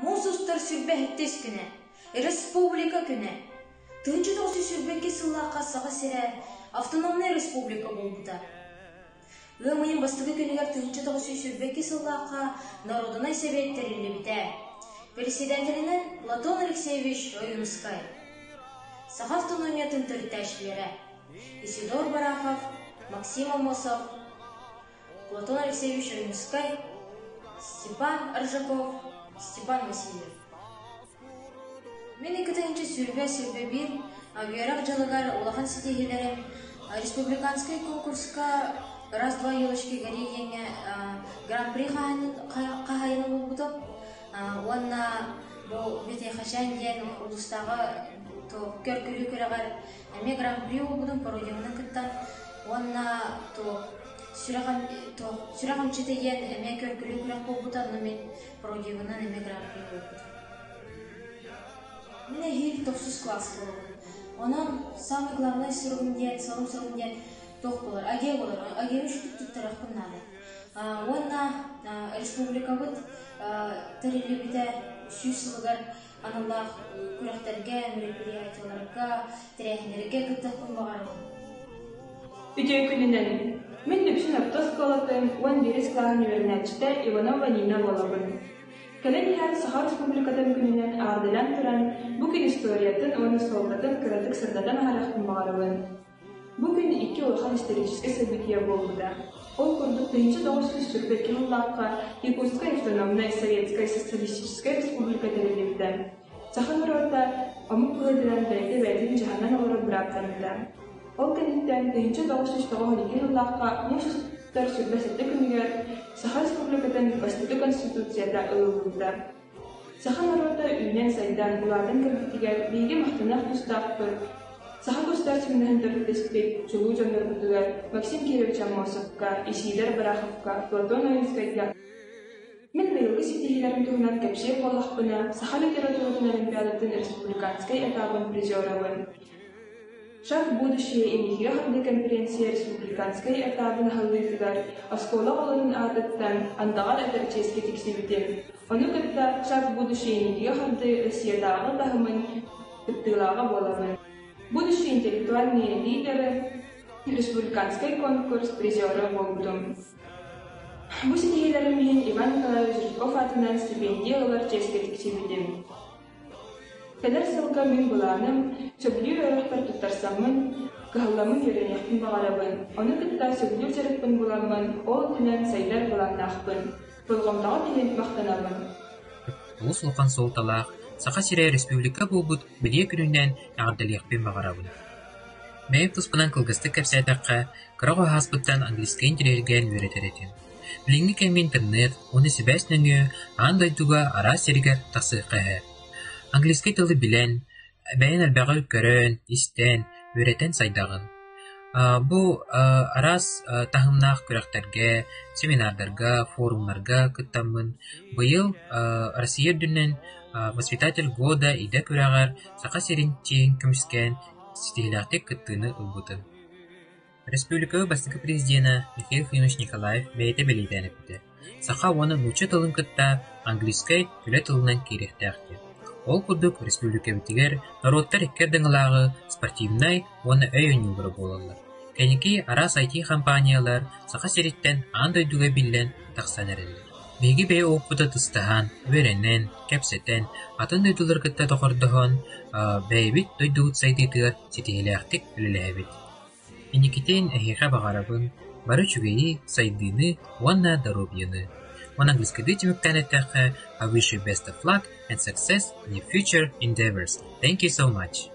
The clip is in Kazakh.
Мусустар сүрбе хеттес күне, республика күне. Тынчы досы сүрбеке сыллаққа саға сере автономный республика болбута. Өмайын бастығы күнігер тынчы досы сүрбеке сыллаққа народынай себеттерілі біте. Президентінің Платон Алексеевич Ойынскай. Саға автономиятын түрттәшілері Исидор Барахов, Максим Амосов, Платон Алексеевич Ойынскай, Степан Ржаков, Степан Васильев. Мен екітінші сүрбе бір авиарақ жылығар олақан сетегелері республиканскай конкурска раз-два елішке гәрегенге гран-при қағайыны болбудып. Онна бұл бете қашан ден ұлыстағы көркілі көріғар әме гран-при болбудым пародиумның күттан. Онна сүрағым четеген әме көркілі көріқ болбудан, но мен пародиумның әме гран-при болбудым. Мен әйел 9 класс болуын. Оның самый главный сұрғын ден тоқ болар, аге болар. Аге үшті тұттырақ күннады. Онна республика бұд тәрелі біде сүйсілігер аналлақ көріқтерге, мероприятияларға, тірәхінерге күттіқ күн бағарылын. Үтей күнінен, мен дүпсін аптос қолатым 11 класс университетте Иванова Нина болабын. Кәлен иһән Саха Республикадан күнінен ардылан тұран бүкін историятын оны солдатын кіратық сырдадан ағарақтың бағарылын. Бүгін 2 орхан исторический события болуда. Ол күрдік 1942 жыллаққа Якутская автономная советская социалистическая республика тәрелепті. Саха народа амық қылыдыран бәйті жағанан олары бұрақтанында. Ол кәнеттен 1992 жыллаққа мұшықтар сүрбәсетті күнігер Саха Республикадан Бастыты Конституцияда ылылында. Саха народа үйнен сайдан ұлардың кірбіттігер бейге мақтанақ тұстақпы. Саха государственный интерпретеспек Чулу Джандарбутугар Максим Кирович Амосовка, Исидор Бараховка, Платон Ойынскайга. Мен быйылғы сетегелерін туғынан кәпше қолақпына Саха литературатын олимпиадатын республиканскай этабын призеровын. Шаг в будущее и нихе конференция республиканской этабын халлыйтыгар оскола оларын ардыттан андағар әтәрческе тексебітен. Оны күтті шаг в будущее и нихе харды Россиядағы тағымын күттілаға боламын. Будущие интеллектуальные лидеры республиканской конкурс призеры болдым. Бұл сетегелерімен Иван Николаевич Жирков атынан стипендиялар ческе тексебітен. Кәдір сылға мен бұланым, сөглер өріқтар тұттарсамын, қағыламын еренектің бағарабын. Оны күтті сөглер зәрікпін бұламын, ол күнен сайдар бұланнақпын. Бұлғамдағы деген мақтанамын. Бұл сұлқан солталақ, Саха Сирия Республика болбут біле күнінен ағырдалиақпен бағарабын. Мәйіп тұспынан қылғысты кәпсәйтаққа, қырағы хаспыттан английскай интерерген өретеретен. Біліңгі кәмге интернет, оны себәсніңі, андайдуға ара серігер тақсы қәе. Английский тылы билен, бәйін әлбәғі көрін, истен, өретен сайдағын. Бұл арас тағымнақ көріқтерге, семинардарға, форумларға күттамын. Бұйыл Россия дүнен воспитатель года иде көріғар Саха Сиринчен күміскен сетегіләқтек күттіні ұлбұтын. Республикаға бастығы президенті Михаил Фимович Николаев бәйті белейден өпті. Саха оны мүчі тылын күтті английскай күлі тылынан керекті. Ол күрдік республика бітігер народтар еккердің ұлағы спортивнай оны өйін югыры болалар. Кәнеки арас IT компаниялар Саха Сириттен андойдуға білен тақсан әрелер. Беги бей опыта тыстахан, веренен, кәпсетен, атын дойдулар кітті тоқырдығын, бәйбіт дойдуғыт сайтетігер сетегеләқтік біліләбіт. Енекетен әхиға бағарабын, бары чүгейі сайдыны, уанна дарубияны. On английскайды теміктен әттәқі, I wish you best of luck and success in your future endeavors. Thank you so much.